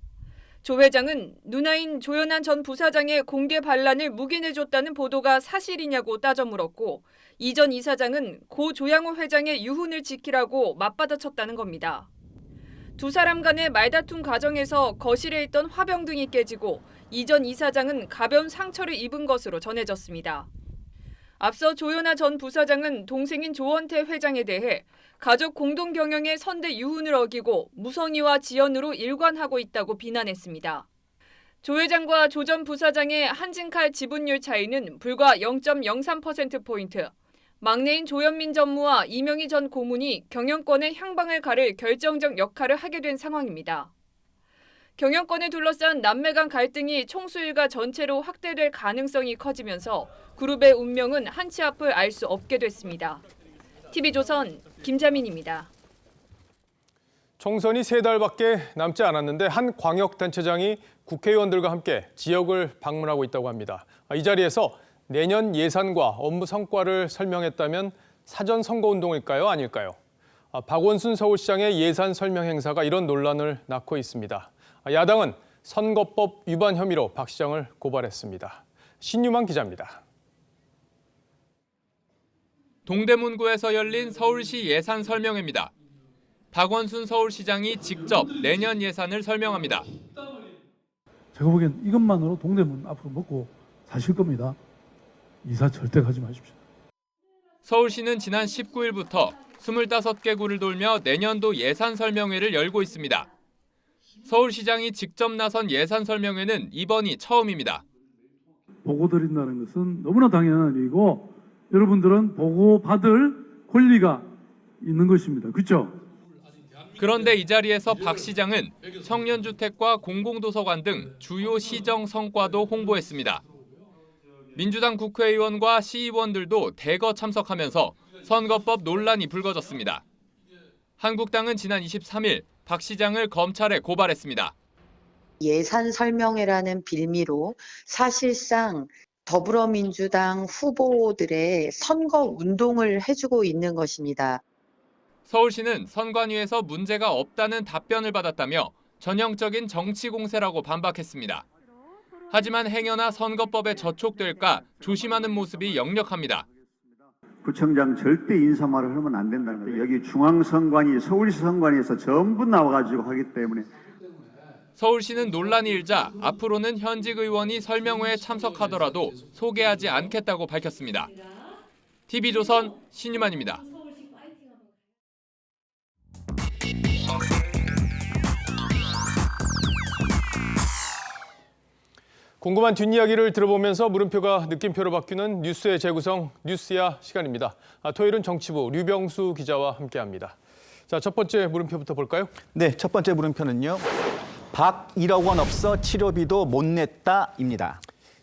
조 회장은 누나인 조연한 전 부사장의 공개 반란을 묵인해줬다는 보도가 사실이냐고 따져 물었고 이 전 이사장은 고 조양호 회장의 유훈을 지키라고 맞받아쳤다는 겁니다. 두 사람 간의 말다툼 과정에서 거실에 있던 화병 등이 깨지고 이 전 이사장은 가벼운 상처를 입은 것으로 전해졌습니다. 앞서 조연아 전 부사장은 동생인 조원태 회장에 대해 가족 공동 경영의 선대 유훈을 어기고 무성의와 지연으로 일관하고 있다고 비난했습니다. 조 회장과 조 전 부사장의 한진칼 지분율 차이는 불과 0.03%포인트, 막내인 조현민 전무와 이명희 전 고문이 경영권의 향방을 가를 결정적 역할을 하게 된 상황입니다. 경영권을 둘러싼 남매 간 갈등이 총수 일가 전체로 확대될 가능성이 커지면서 그룹의 운명은 한치 앞을 알 수 없게 됐습니다. TV조선 김자민입니다. 총선이 3달밖에 남지 않았는데 한 광역단체장이 국회의원들과 함께 지역을 방문하고 있다고 합니다. 이 자리에서 내년 예산과 업무 성과를 설명했다면 사전 선거운동일까요? 아닐까요? 박원순 서울시장의 예산 설명 행사가 이런 논란을 낳고 있습니다. 야당은 선거법 위반 혐의로 박 시장을 고발했습니다. 신유만 기자입니다. 동대문구에서 열린 서울시 예산 설명회입니다. 박원순 서울시장이 직접 내년 예산을 설명합니다. 제가 보기엔 이것만으로 동대문 앞으로 먹고 사실 겁니다. 이사 절대 가지 마십시오. 서울시는 지난 19일부터 25개 구를 돌며 내년도 예산 설명회를 열고 있습니다. 서울시장이 직접 나선 예산 설명회는 이번이 처음입니다. 보고드린다는 것은 너무나 당연한 일이고 여러분들은 보고받을 권리가 있는 것입니다. 그렇죠? 그런데 이 자리에서 박 시장은 청년주택과 공공도서관 등 주요 시정 성과도 홍보했습니다. 민주당 국회의원과 시의원들도 대거 참석하면서 선거법 논란이 불거졌습니다. 한국당은 지난 23일 박 시장을 검찰에 고발했습니다. 예산 설명회라는 빌미로 사실상 더불어민주당 후보들의 선거 운동을 해주고 있는 것입니다. 서울시는 선관위에서 문제가 없다는 답변을 받았다며 전형적인 정치 공세라고 반박했습니다. 하지만 행여나 선거법에 저촉될까 조심하는 모습이 역력합니다. 구청장 절대 인사말을 하면 안 된다는 거예요. 여기 중앙선관위, 서울시 선관위에서 전부 나와가지고 하기 때문에. 서울시는 논란이 일자 앞으로는 현직 의원이 설명회에 참석하더라도 소개하지 않겠다고 밝혔습니다. TV조선 신유만입니다. 궁금한 뒷이야기를 들어보면서 물음표가 느낌표로 바뀌는 뉴스의 재구성 뉴스야 시간입니다. 토요일은 정치부 류병수 기자와 함께합니다. 자, 첫 번째 물음표부터 볼까요? 네, 첫 번째 물음표는요. 박 1억 원 없어 치료비도 못 냈다입니다.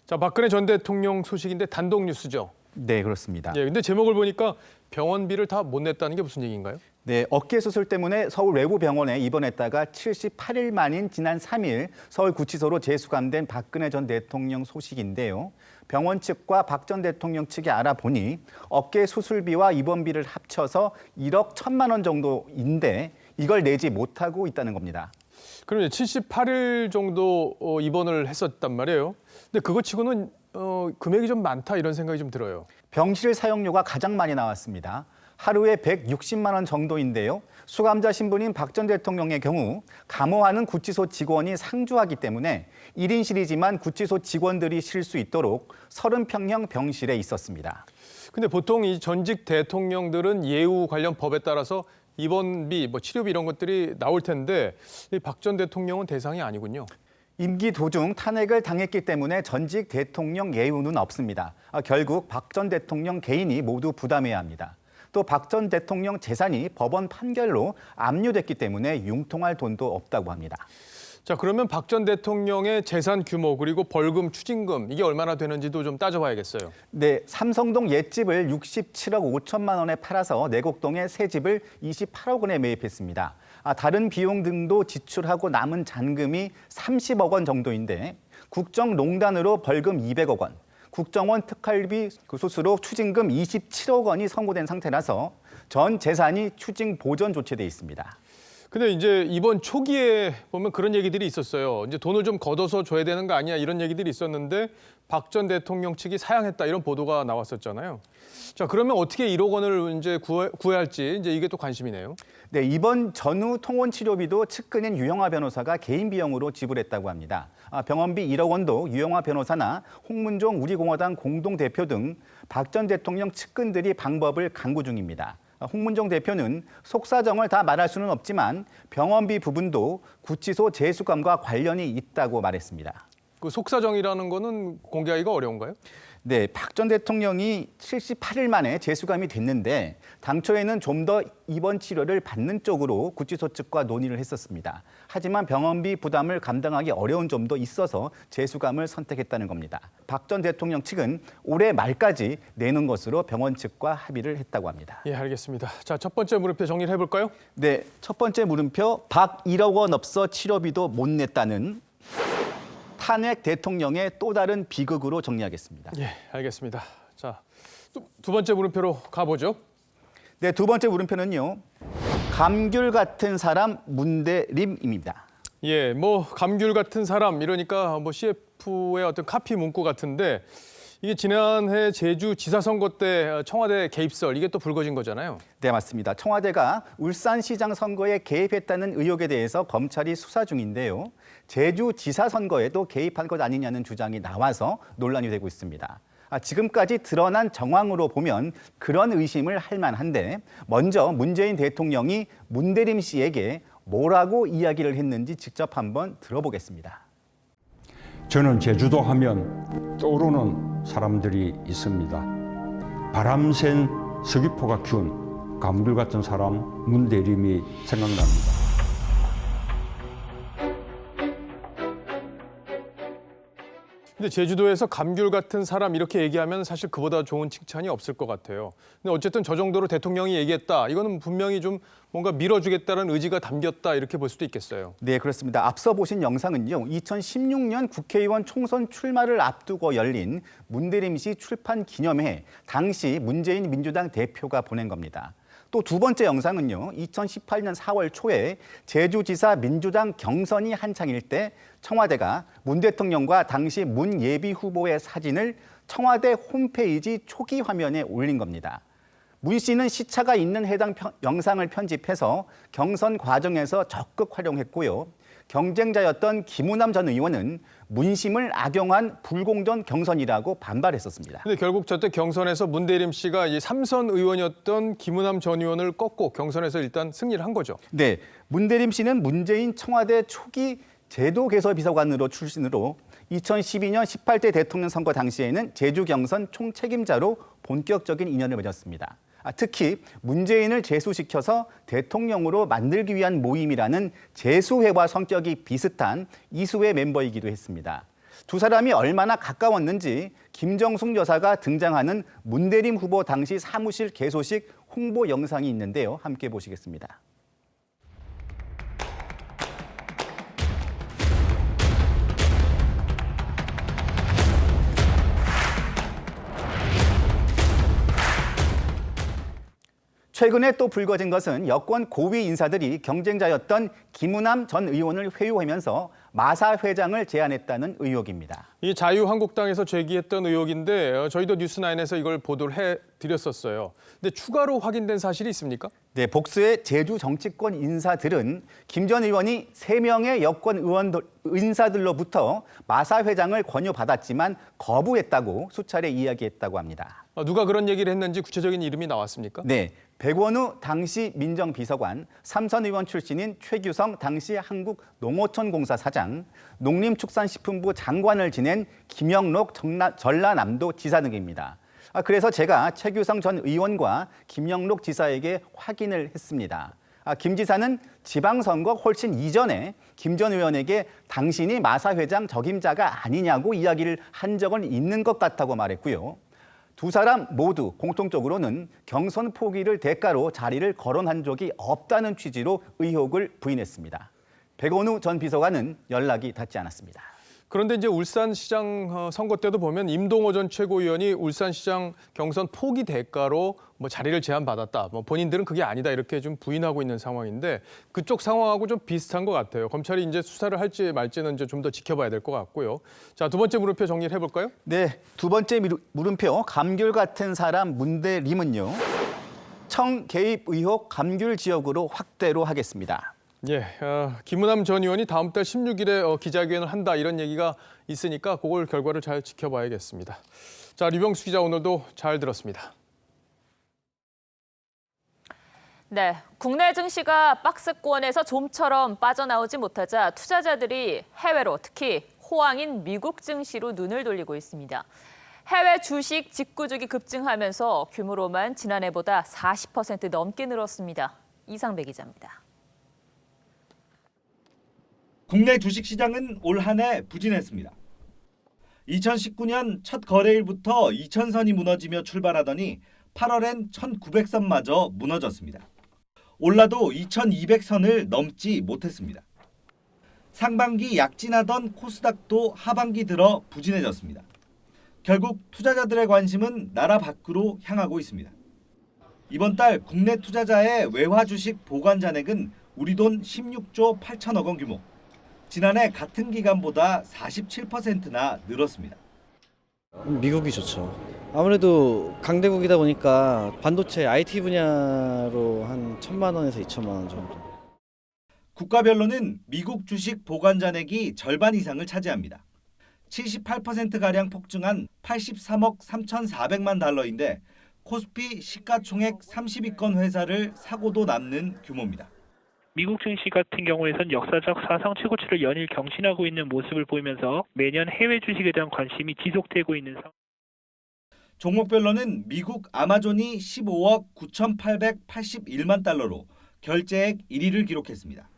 자, 박근혜 전 대통령 소식인데 단독 뉴스죠? 네, 그렇습니다. 예, 근데 제목을 보니까 병원비를 다 못 냈다는 게 무슨 얘기인가요? 네, 어깨 수술 때문에 서울 외부 병원에 입원했다가 78일 만인 지난 3일 서울구치소로 재수감된 박근혜 전 대통령 소식인데요. 병원 측과 박 전 대통령 측이 알아보니 어깨 수술비와 입원비를 합쳐서 1억 1천만 원 정도인데 이걸 내지 못하고 있다는 겁니다. 그럼 78일 정도 입원을 했었단 말이에요. 근데 그거 치고는 금액이 좀 많다 이런 생각이 좀 들어요. 병실 사용료가 가장 많이 나왔습니다. 하루에 160만 원 정도인데요. 수감자 신분인 박 전 대통령의 경우 감호하는 구치소 직원이 상주하기 때문에 1인실이지만 구치소 직원들이 쉴 수 있도록 30평형 병실에 있었습니다. 근데 보통 이 전직 대통령들은 예우 관련 법에 따라서 입원비, 치료비 이런 것들이 나올 텐데 박 전 대통령은 대상이 아니군요. 임기 도중 탄핵을 당했기 때문에 전직 대통령 예우는 없습니다. 결국 박 전 대통령 개인이 모두 부담해야 합니다. 또 박 전 대통령 재산이 법원 판결로 압류됐기 때문에 융통할 돈도 없다고 합니다. 자, 그러면 박 전 대통령의 재산 규모 그리고 벌금, 추징금 이게 얼마나 되는지도 좀 따져봐야겠어요. 네, 삼성동 옛집을 67억 5천만 원에 팔아서 내곡동에 새 집을 28억 원에 매입했습니다. 다른 비용 등도 지출하고 남은 잔금이 30억 원 정도인데 국정농단으로 벌금 200억 원, 국정원 특활비 소수로 추징금 27억 원이 선고된 상태라서 전 재산이 추징 보전 조치돼 있습니다. 근데 이제 이번 초기에 보면 그런 얘기들이 있었어요. 이제 돈을 좀 걷어서 줘야 되는 거 아니야 이런 얘기들이 있었는데 박 전 대통령 측이 사양했다 이런 보도가 나왔었잖아요. 자, 그러면 어떻게 1억 원을 이제 구해야 할지 이제 이게 또 관심이네요. 네, 이번 전후 통원 치료비도 측근인 유영하 변호사가 개인 비용으로 지불했다고 합니다. 병원비 1억 원도 유영하 변호사나 홍문종 우리공화당 공동대표 등 박 전 대통령 측근들이 방법을 강구 중입니다. 홍문종 대표는 속사정을 다 말할 수는 없지만 병원비 부분도 구치소 재수감과 관련이 있다고 말했습니다. 그 속사정이라는 거는 공개하기가 어려운가요? 네, 박 전 대통령이 78일 만에 재수감이 됐는데 당초에는 좀 더 입원 치료를 받는 쪽으로 구치소 측과 논의를 했었습니다. 하지만 병원비 부담을 감당하기 어려운 점도 있어서 재수감을 선택했다는 겁니다. 박 전 대통령 측은 올해 말까지 내는 것으로 병원 측과 합의를 했다고 합니다. 예, 알겠습니다. 자, 첫 번째 물음표 정리를 해볼까요? 네, 첫 번째 물음표 박 1억 원 없어 치료비도 못 냈다는 탄핵 대통령의 또 다른 비극으로 정리하겠습니다. 예, 알겠습니다. 자, 두 번째 물음표로 가보죠. 네, 두 번째 물음표는요. 감귤 같은 사람 문대림입니다. 예, 뭐 감귤 같은 사람 이러니까 뭐 CF의 어떤 카피 문구 같은데 이게 지난해 제주지사 선거 때 청와대 개입설 이게 또 불거진 거잖아요. 네, 맞습니다. 청와대가 울산시장 선거에 개입했다는 의혹에 대해서 검찰이 수사 중인데요. 제주지사 선거에도 개입한 것 아니냐는 주장이 나와서 논란이 되고 있습니다. 지금까지 드러난 정황으로 보면 그런 의심을 할 만한데 먼저 문재인 대통령이 문대림 씨에게 뭐라고 이야기를 했는지 직접 한번 들어보겠습니다. 저는 제주도 하면 떠오르는 사람들이 있습니다. 바람센 서귀포가 키운 감귤 같은 사람 문대림이 생각납니다. 근데 제주도에서 감귤 같은 사람 이렇게 얘기하면 사실 그보다 좋은 칭찬이 없을 것 같아요. 근데 어쨌든 저 정도로 대통령이 얘기했다. 이거는 분명히 좀 뭔가 밀어주겠다는 의지가 담겼다 이렇게 볼 수도 있겠어요. 네, 그렇습니다. 앞서 보신 영상은요. 2016년 국회의원 총선 출마를 앞두고 열린 문대림 씨 출판 기념회 당시 문재인 민주당 대표가 보낸 겁니다. 또 두 번째 영상은요. 2018년 4월 초에 제주지사 민주당 경선이 한창일 때 청와대가 문 대통령과 당시 문 예비 후보의 사진을 청와대 홈페이지 초기 화면에 올린 겁니다. 문 씨는 시차가 있는 해당 영상을 편집해서 경선 과정에서 적극 활용했고요. 경쟁자였던 김우남 전 의원은 문심을 악용한 불공정 경선이라고 반발했었습니다. 근데 결국 저때 경선에서 문대림 씨가 이 3선 의원이었던 김우남 전 의원을 꺾고 경선에서 일단 승리를 한 거죠. 네, 문대림 씨는 문재인 청와대 초기 제도 개선 비서관으로 출신으로 2012년 18대 대통령 선거 당시에는 제주 경선 총책임자로 본격적인 인연을 맺었습니다. 특히 문재인을 재수시켜서 대통령으로 만들기 위한 모임이라는 재수회와 성격이 비슷한 이수회 멤버이기도 했습니다. 두 사람이 얼마나 가까웠는지 김정숙 여사가 등장하는 문대림 후보 당시 사무실 개소식 홍보 영상이 있는데요. 함께 보시겠습니다. 최근에 또 불거진 것은 여권 고위 인사들이 경쟁자였던 김우남 전 의원을 회유하면서 마사 회장을 제안했다는 의혹입니다. 이 자유한국당에서 제기했던 의혹인데 저희도 뉴스9에서 이걸 보도를 해드렸었어요. 근데 추가로 확인된 사실이 있습니까? 네, 복수의 제주 정치권 인사들은 김 전 의원이 3명의 여권 인사들로부터 마사 회장을 권유받았지만 거부했다고 수차례 이야기했다고 합니다. 누가 그런 얘기를 했는지 구체적인 이름이 나왔습니까? 네, 백원우 당시 민정비서관, 삼선 의원 출신인 최규성 당시 한국농어촌공사 사장, 농림축산식품부 장관을 지낸 김영록 전라남도 지사 등입니다. 그래서 제가 최규성 전 의원과 김영록 지사에게 확인을 했습니다. 김 지사는 지방선거 훨씬 이전에 김 전 의원에게 당신이 마사 회장 적임자가 아니냐고 이야기를 한 적은 있는 것 같다고 말했고요. 두 사람 모두 공통적으로는 경선 포기를 대가로 자리를 거론한 적이 없다는 취지로 의혹을 부인했습니다. 백원우 전 비서관은 연락이 닿지 않았습니다. 그런데 이제 울산시장 선거 때도 보면 임동호 전 최고위원이 울산시장 경선 포기 대가로 뭐 자리를 제안받았다. 뭐 본인들은 그게 아니다 이렇게 좀 부인하고 있는 상황인데 그쪽 상황하고 좀 비슷한 것 같아요. 검찰이 이제 수사를 할지 말지는 이제 좀 더 지켜봐야 될 것 같고요. 자, 두 번째 물음표 정리를 해볼까요? 네, 두 번째 물음표 감귤 같은 사람 문대림은요. 청 개입 의혹 감귤 지역으로 확대로 하겠습니다. 예, 김은남 전 의원이 다음 달 16일에 기자회견을 한다 이런 얘기가 있으니까 그걸 결과를 잘 지켜봐야겠습니다. 자, 류병수 기자 오늘도 잘 들었습니다. 네, 국내 증시가 박스권에서 좀처럼 빠져나오지 못하자 투자자들이 해외로 특히 호황인 미국 증시로 눈을 돌리고 있습니다. 해외 주식 직구주기 급증하면서 규모로만 지난해보다 40% 넘게 늘었습니다. 이상배 기자입니다. 국내 주식시장은 올 한 해 부진했습니다. 2019년 첫 거래일부터 2,000선이 무너지며 출발하더니 8월엔 1,900선마저 무너졌습니다. 올라도 2,200선을 넘지 못했습니다. 상반기 약진하던 코스닥도 하반기 들어 부진해졌습니다. 결국 투자자들의 관심은 나라 밖으로 향하고 있습니다. 이번 달 국내 투자자의 외화 주식 보관 잔액은 우리 돈 16조 8천억 원 규모. 지난해 같은 기간보다 47%나 늘었습니다. 미국이 좋죠. 아무래도 강대국이다 보니까 반도체 IT 분야로 한 1,000만 원에서 2천만 원 정도. 국가별로는 미국 주식 보관 잔액이 절반 이상을 차지합니다. 78%가량 폭증한 83억 3,400만 달러인데 코스피 시가총액 30위권 회사를 사고도 남는 규모입니다. 미국 증시 같은 경우에선 역사적 사상 최고치를 연일 경신하고 있는 모습을 보이면서 매년 해외 주식에 대한 관심이 지속되고 있는 상황. 종목별로는 미국 아마존이 15억 9,881만 달러로 결제액 1위를 기록했습니다.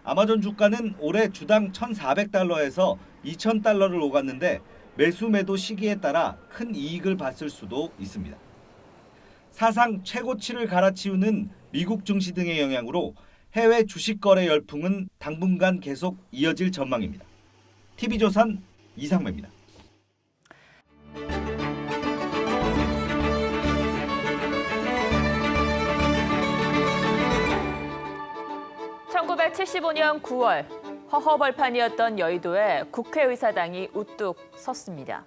아마존 주가는 올해 주당 1,400달러에서 2,000달러를 오갔는데 매수 매도 시기에 따라 큰 이익을 봤을 수도 있습니다. 사상 최고치를 갈아치우는 미국 증시 등의 영향으로 해외 주식 거래 열풍은 당분간 계속 이어질 전망입니다. TV조선 이상배입니다. (1975년 9월) 허허벌판이었던 여의도에 국회의사당이 우뚝 섰습니다.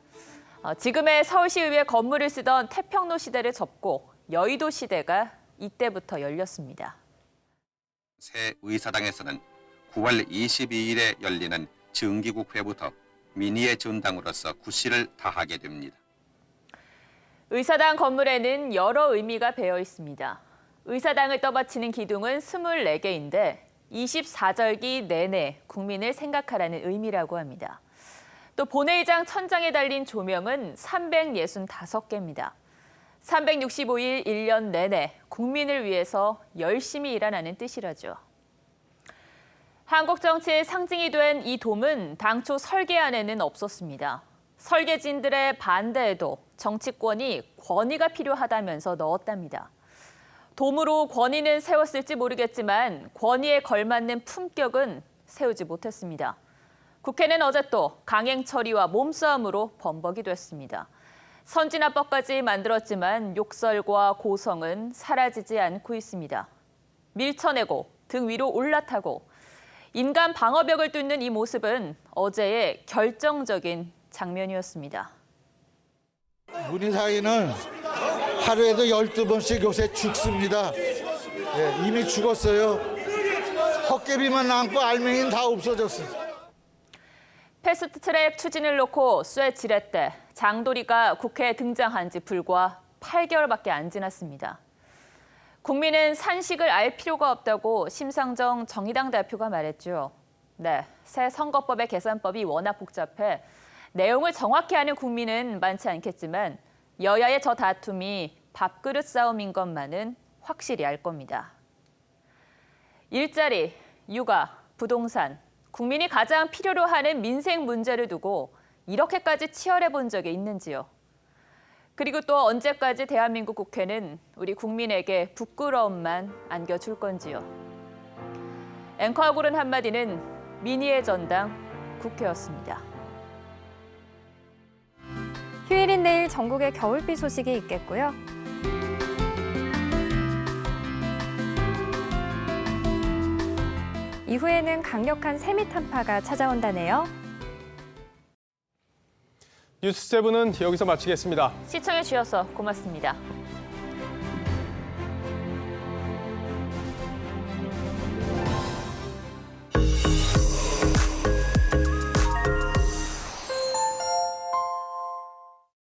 지금의 서울시의회 건물을 쓰던 태평로 시대를 접고 여의도 시대가 이때부터 열렸습니다. 새 의사당에서는 9월 22일에 열리는 정기국회부터 민의의 전당으로서 구실을 다하게 됩니다. 의사당 건물에는 여러 의미가 배어 있습니다. 의사당을 떠받치는 기둥은 24개인데 24절기 내내 국민을 생각하라는 의미라고 합니다. 또 본회의장 천장에 달린 조명은 365개입니다. 365일 1년 내내 국민을 위해서 열심히 일하라는 뜻이라죠. 한국 정치의 상징이 된 이 돔은 당초 설계안에는 없었습니다. 설계진들의 반대에도 정치권이 권위가 필요하다면서 넣었답니다. 돔으로 권위는 세웠을지 모르겠지만 권위에 걸맞는 품격은 세우지 못했습니다. 국회는 어제 또 강행 처리와 몸싸움으로 범벅이 됐습니다. 선진화법까지 만들었지만 욕설과 고성은 사라지지 않고 있습니다. 밀쳐내고 등 위로 올라타고 인간 방어벽을 뚫는 이 모습은 어제의 결정적인 장면이었습니다. 문희상이는 하루에도 12번씩 요새 죽습니다. 네, 이미 죽었어요. 헛개비만 남고 알맹이는 다 없어졌어요. 패스트트랙 추진을 놓고 쇠 지렛대, 장도리가 국회에 등장한 지 불과 8개월밖에 안 지났습니다. 국민은 산식을 알 필요가 없다고 심상정 정의당 대표가 말했죠. 네, 새 선거법의 개선법이 워낙 복잡해 내용을 정확히 아는 국민은 많지 않겠지만 여야의 저 다툼이 밥그릇 싸움인 것만은 확실히 알 겁니다. 일자리, 육아, 부동산, 국민이 가장 필요로 하는 민생 문제를 두고 이렇게까지 치열해 본 적이 있는지요? 그리고 또 언제까지 대한민국 국회는 우리 국민에게 부끄러움만 안겨줄 건지요? 앵커가 고른 한마디는 민의의 전당 국회였습니다. 휴일인 내일 전국에 겨울비 소식이 있겠고요. 이후에는 강력한 세미 탄파가 찾아온다네요. 뉴스7은 여기서 마치겠습니다. 시청해 주셔서 고맙습니다.